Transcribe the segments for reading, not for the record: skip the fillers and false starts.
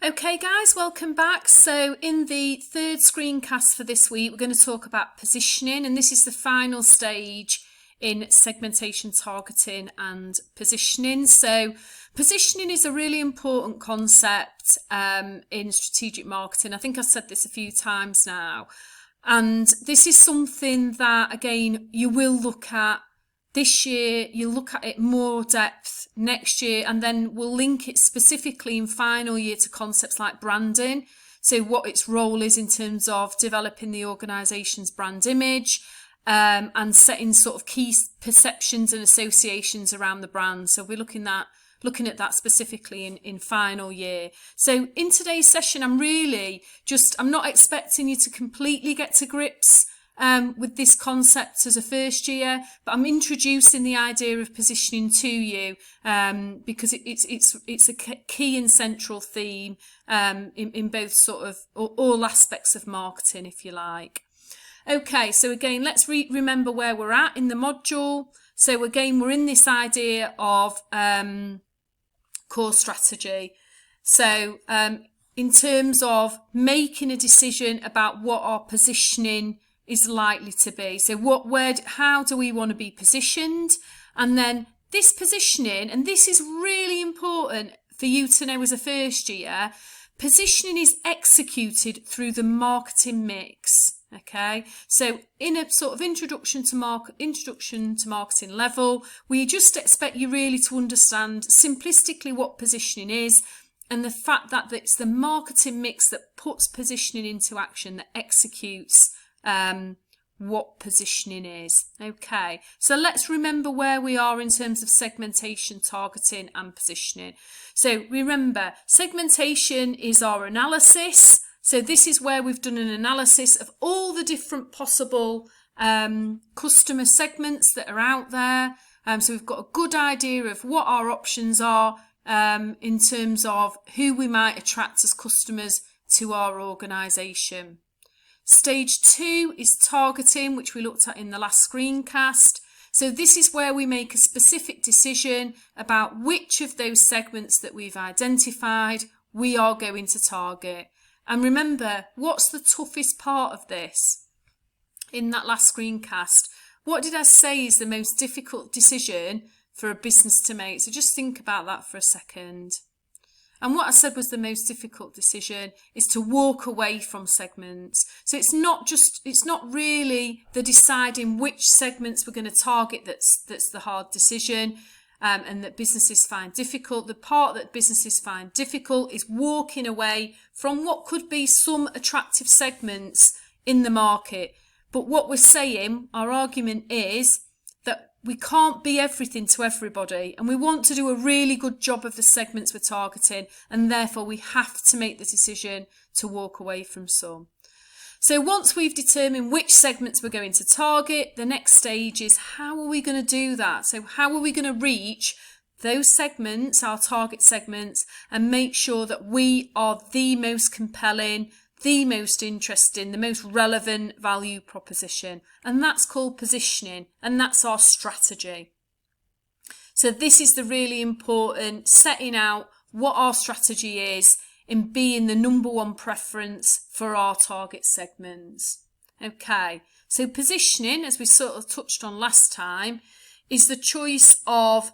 Okay guys, welcome back. So in the third screencast for this week, we're going to talk about positioning, and this is the final stage in segmentation, targeting and positioning. So positioning is a really important concept in strategic marketing. I think I've said this a few times now, and this is something that, again, you will look at this year, you'll look at it more depth next year, and then we'll link it specifically in final year to concepts like branding. So what its role is in terms of developing the organisation's brand image and setting sort of key perceptions and associations around the brand. So we're looking at that specifically in final year. So in today's session, I'm not expecting you to completely get to grips with this concept as a first year, but I'm introducing the idea of positioning to you because it's a key and central theme in both sort of all aspects of marketing, if you like. Okay, so again, let's remember where we're at in the module. So again, we're in this idea of core strategy. So in terms of making a decision about what our positioning is likely to be. So how do we want to be positioned? And then this positioning, and this is really important for you to know as a first year, positioning is executed through the marketing mix. Okay, so in a sort of introduction to marketing level, we just expect you really to understand simplistically what positioning is, and the fact that it's the marketing mix that puts positioning into action, that executes what positioning is. Okay, so let's remember where we are in terms of segmentation, targeting and positioning. So remember, segmentation is our analysis. So this is where we've done an analysis of all the different possible customer segments that are out there. So we've got a good idea of what our options are in terms of who we might attract as customers to our organisation. Stage 2 is targeting, which we looked at in the last screencast. So this is where we make a specific decision about which of those segments that we've identified we are going to target. And remember, what's the toughest part of this? In that last screencast, what did I say is the most difficult decision for a business to make? So just think about that for a second. And what I said was the most difficult decision is to walk away from segments. So it's not really the deciding which segments we're going to target that's the hard decision and that businesses find difficult. The part that businesses find difficult is walking away from what could be some attractive segments in the market. But what we're saying, our argument is that we can't be everything to everybody, and we want to do a really good job of the segments we're targeting, and therefore we have to make the decision to walk away from some. So once we've determined which segments we're going to target, the next stage is how are we going to do that? So how are we going to reach those segments, our target segments, and make sure that we are the most compelling, the most interesting, the most relevant value proposition? And that's called positioning, and that's our strategy. So this is the really important, setting out what our strategy is in being the number one preference for our target segments. Okay, so positioning, as we sort of touched on last time, is the choice of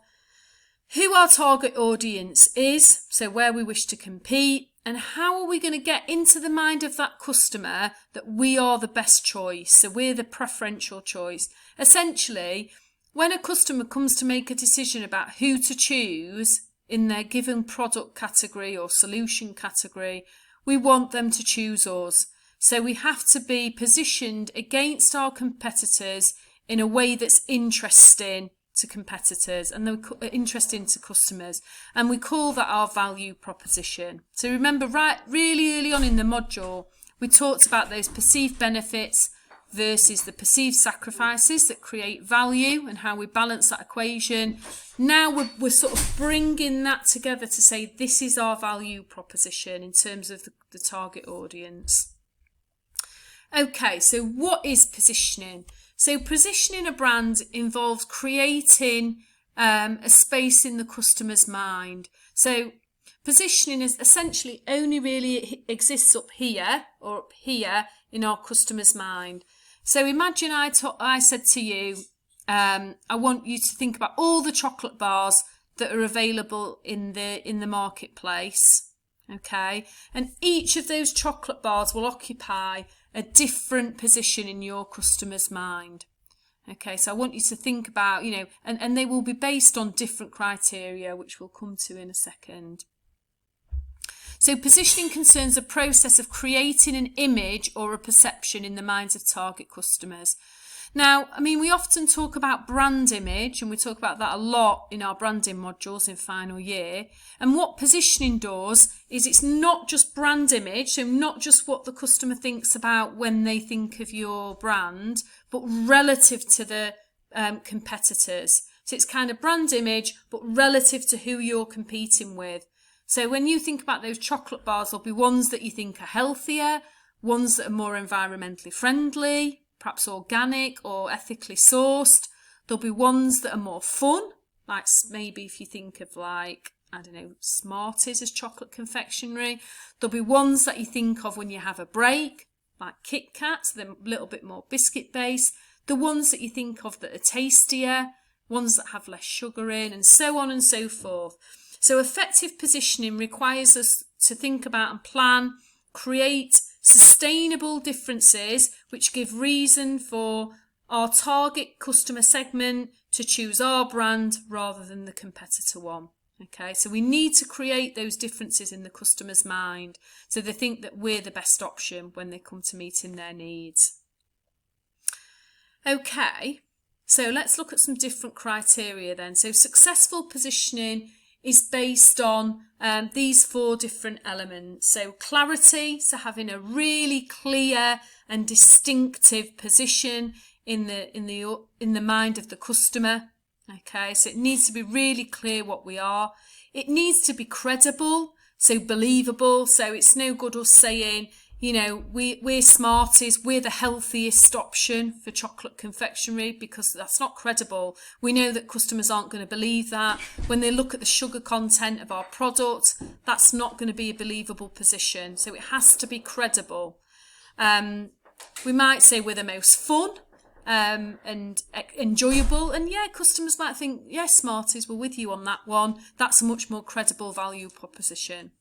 who our target audience is, so where we wish to compete, and how are we going to get into the mind of that customer that we are the best choice, so we're the preferential choice. Essentially, when a customer comes to make a decision about who to choose in their given product category or solution category, we want them to choose us. So we have to be positioned against our competitors in a way that's interesting to competitors and interesting to customers, and we call that our value proposition. So remember, really early on in the module, we talked about those perceived benefits versus the perceived sacrifices that create value and how we balance that equation. Now we're sort of bringing that together to say this is our value proposition in terms of the target audience. Okay, so what is positioning? So positioning a brand involves creating a space in the customer's mind. So positioning is essentially only really exists up here or up here in our customer's mind. So imagine I said to you, I want you to think about all the chocolate bars that are available in the marketplace, okay? And each of those chocolate bars will occupy a different position in your customer's mind. Okay, so I want you to think about, and they will be based on different criteria, which we'll come to in a second. So positioning concerns the process of creating an image or a perception in the minds of target customers. Now, we often talk about brand image, and we talk about that a lot in our branding modules in final year. And what positioning does is it's not just brand image, so not just what the customer thinks about when they think of your brand, but relative to the competitors. So it's kind of brand image, but relative to who you're competing with. So when you think about those chocolate bars, there'll be ones that you think are healthier, ones that are more environmentally friendly, perhaps organic or ethically sourced. There'll be ones that are more fun, like maybe if you think of Smarties as chocolate confectionery. There'll be ones that you think of when you have a break, like Kit Kats, they're a little bit more biscuit based. The ones that you think of that are tastier, ones that have less sugar in, and so on and so forth. So effective positioning requires us to think about and plan, create sustainable differences which give reason for our target customer segment to choose our brand rather than the competitor one. Okay, so we need to create those differences in the customer's mind so they think that we're the best option when they come to meeting their needs. Okay, so let's look at some different criteria then. So successful positioning is based on these 4 different elements. So clarity, so having a really clear and distinctive position in the mind of the customer. Okay, so it needs to be really clear what we are. It needs to be credible, so believable. So it's no good us saying, we're Smarties, we're the healthiest option for chocolate confectionery, because that's not credible. We know that customers aren't going to believe that. When they look at the sugar content of our product, that's not going to be a believable position. So it has to be credible. We might say we're the most fun and enjoyable, and customers might think, yes, Smarties, we're with you on that one. That's a much more credible value proposition.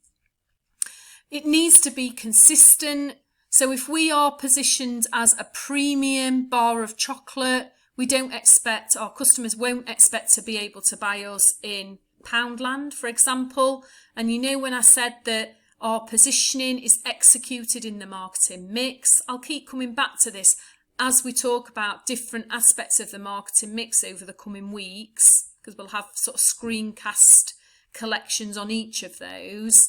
It needs to be consistent. So if we are positioned as a premium bar of chocolate, our customers won't expect to be able to buy us in Poundland, for example. And when I said that our positioning is executed in the marketing mix, I'll keep coming back to this as we talk about different aspects of the marketing mix over the coming weeks, because we'll have sort of screencast collections on each of those.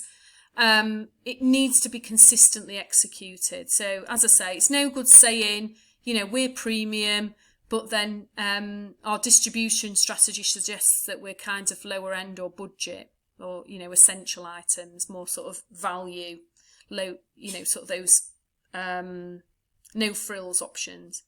It needs to be consistently executed. So as I say, it's no good saying, we're premium, but then our distribution strategy suggests that we're kind of lower end or budget, or, essential items, more sort of value, low, sort of those no frills options.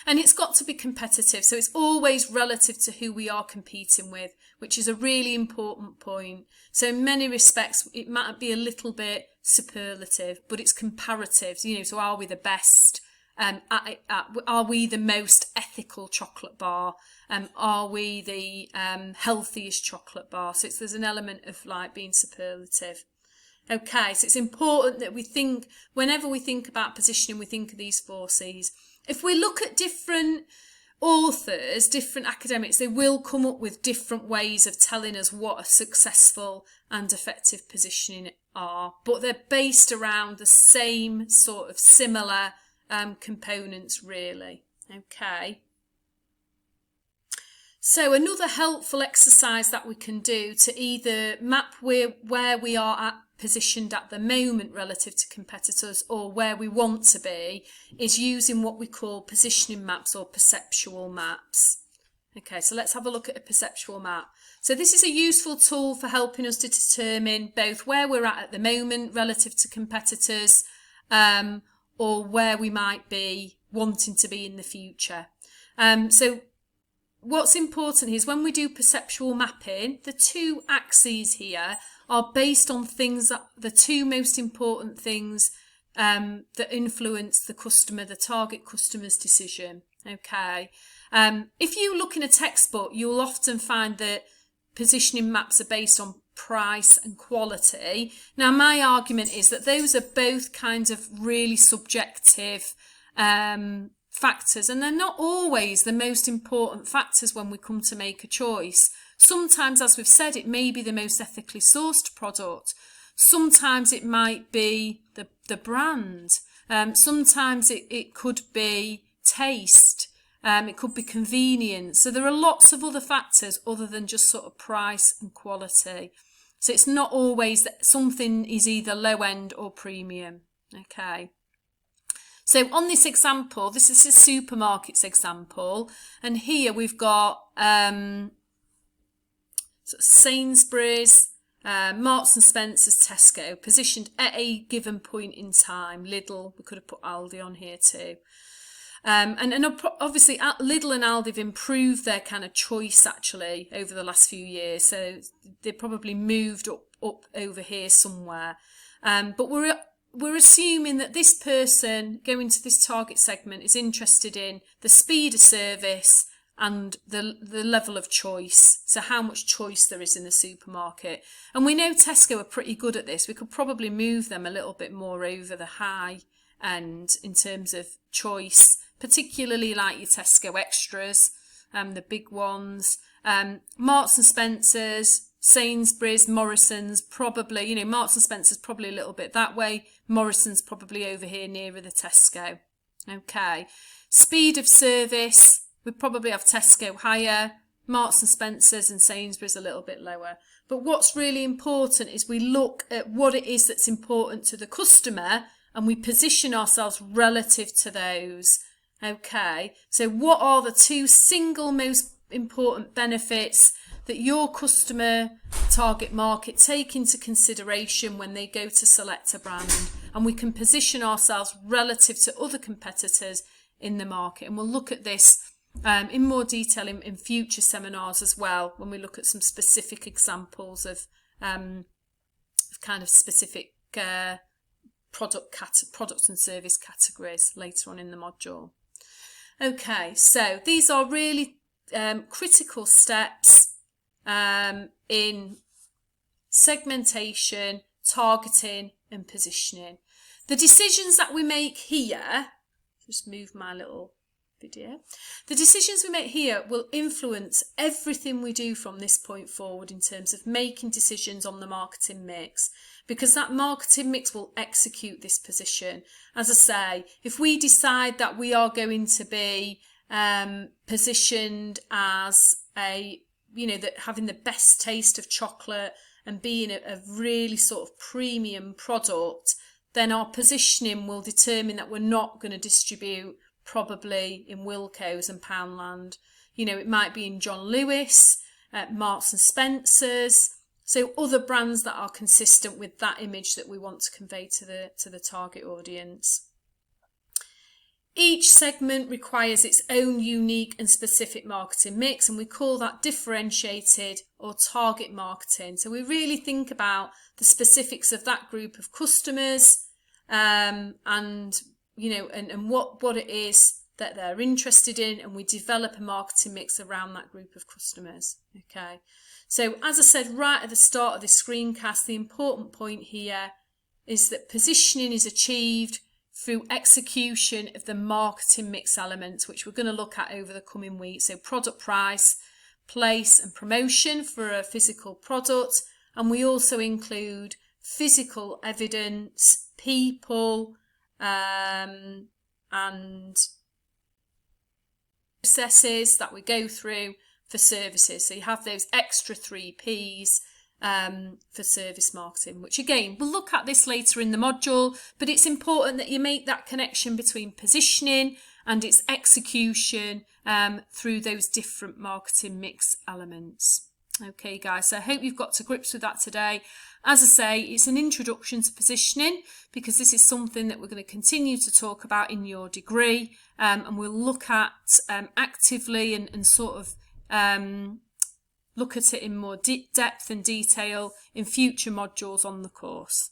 And it's got to be competitive. So it's always relative to who we are competing with, which is a really important point. So in many respects, it might be a little bit superlative, but it's comparative. So are we the best? Are we the most ethical chocolate bar? Are we the healthiest chocolate bar? So there's an element of being superlative. Okay, so it's important that we think, whenever we think about positioning, we think of these 4 C's. If we look at different authors, different academics, they will come up with different ways of telling us what a successful and effective positioning are, but they're based around the same sort of similar components, really. Okay. So another helpful exercise that we can do to either map where we are positioned at the moment relative to competitors or where we want to be is using what we call positioning maps or perceptual maps. Okay, so let's have a look at a perceptual map. So this is a useful tool for helping us to determine both where we're at the moment relative to competitors or where we might be wanting to be in the future. So what's important is when we do perceptual mapping, the 2 axes here are based on things that the two most important things that influence the customer, the target customer's decision. Okay. If you look in a textbook, you'll often find that positioning maps are based on price and quality. Now, my argument is that those are both kinds of really subjective factors, and they're not always the most important factors when we come to make a choice. Sometimes, as we've said, it may be the most ethically sourced product. Sometimes it might be the brand. Sometimes it could be taste. It could be convenience. So there are lots of other factors other than just sort of price and quality. So it's not always that something is either low end or premium. Okay. So on this example, this is a supermarkets example, and here we've got Sainsbury's, Marks and Spencer's, Tesco, positioned at a given point in time. Lidl, we could have put Aldi on here too. And obviously Lidl and Aldi have improved their kind of choice actually over the last few years. So they probably moved up over here somewhere. But we're assuming that this person going to this target segment is interested in the speed of service and the level of choice. So how much choice there is in the supermarket. And we know Tesco are pretty good at this. We could probably move them a little bit more over the high end in terms of choice, particularly like your Tesco Extras, the big ones. Marks and Spencer's, Sainsbury's, Morrison's, probably, Marks and Spencer's probably a little bit that way. Morrison's probably over here nearer the Tesco. Okay. Speed of service, we probably have Tesco higher, Marks and Spencer's and Sainsbury's a little bit lower. But what's really important is we look at what it is that's important to the customer and we position ourselves relative to those. Okay, so what are the two single most important benefits that your customer target market take into consideration when they go to select a brand? And we can position ourselves relative to other competitors in the market. And we'll look at this in more detail in future seminars as well, when we look at some specific examples of kind of specific products and service categories later on in the module. Okay, so these are really critical steps in segmentation, targeting and positioning. The decisions that we make here, just move my little video, the decisions we make here will influence everything we do from this point forward in terms of making decisions on the marketing mix, because that marketing mix will execute this position. As I say, if we decide that we are going to be positioned as that having the best taste of chocolate and being a really sort of premium product, then our positioning will determine that we're not going to distribute probably in Wilko's and Poundland. It might be in John Lewis, Marks and Spencer's. So other brands that are consistent with that image that we want to convey to the target audience. Each segment requires its own unique and specific marketing mix, and we call that differentiated or target marketing. So we really think about the specifics of that group of customers, and what it is that they're interested in, and we develop a marketing mix around that group of customers. Okay. So as I said right at the start of this screencast, the important point here is that positioning is achieved through execution of the marketing mix elements, which we're going to look at over the coming weeks. So product price, place and promotion for a physical product. And we also include physical evidence, people, and processes that we go through for services. So you have those extra 3 Ps for service marketing, which again, we'll look at this later in the module, but it's important that you make that connection between positioning and its execution through those different marketing mix elements. Okay guys, so I hope you've got to grips with that today. As I say, it's an introduction to positioning because this is something that we're going to continue to talk about in your degree, and we'll look at actively and sort of look at it in more depth and detail in future modules on the course.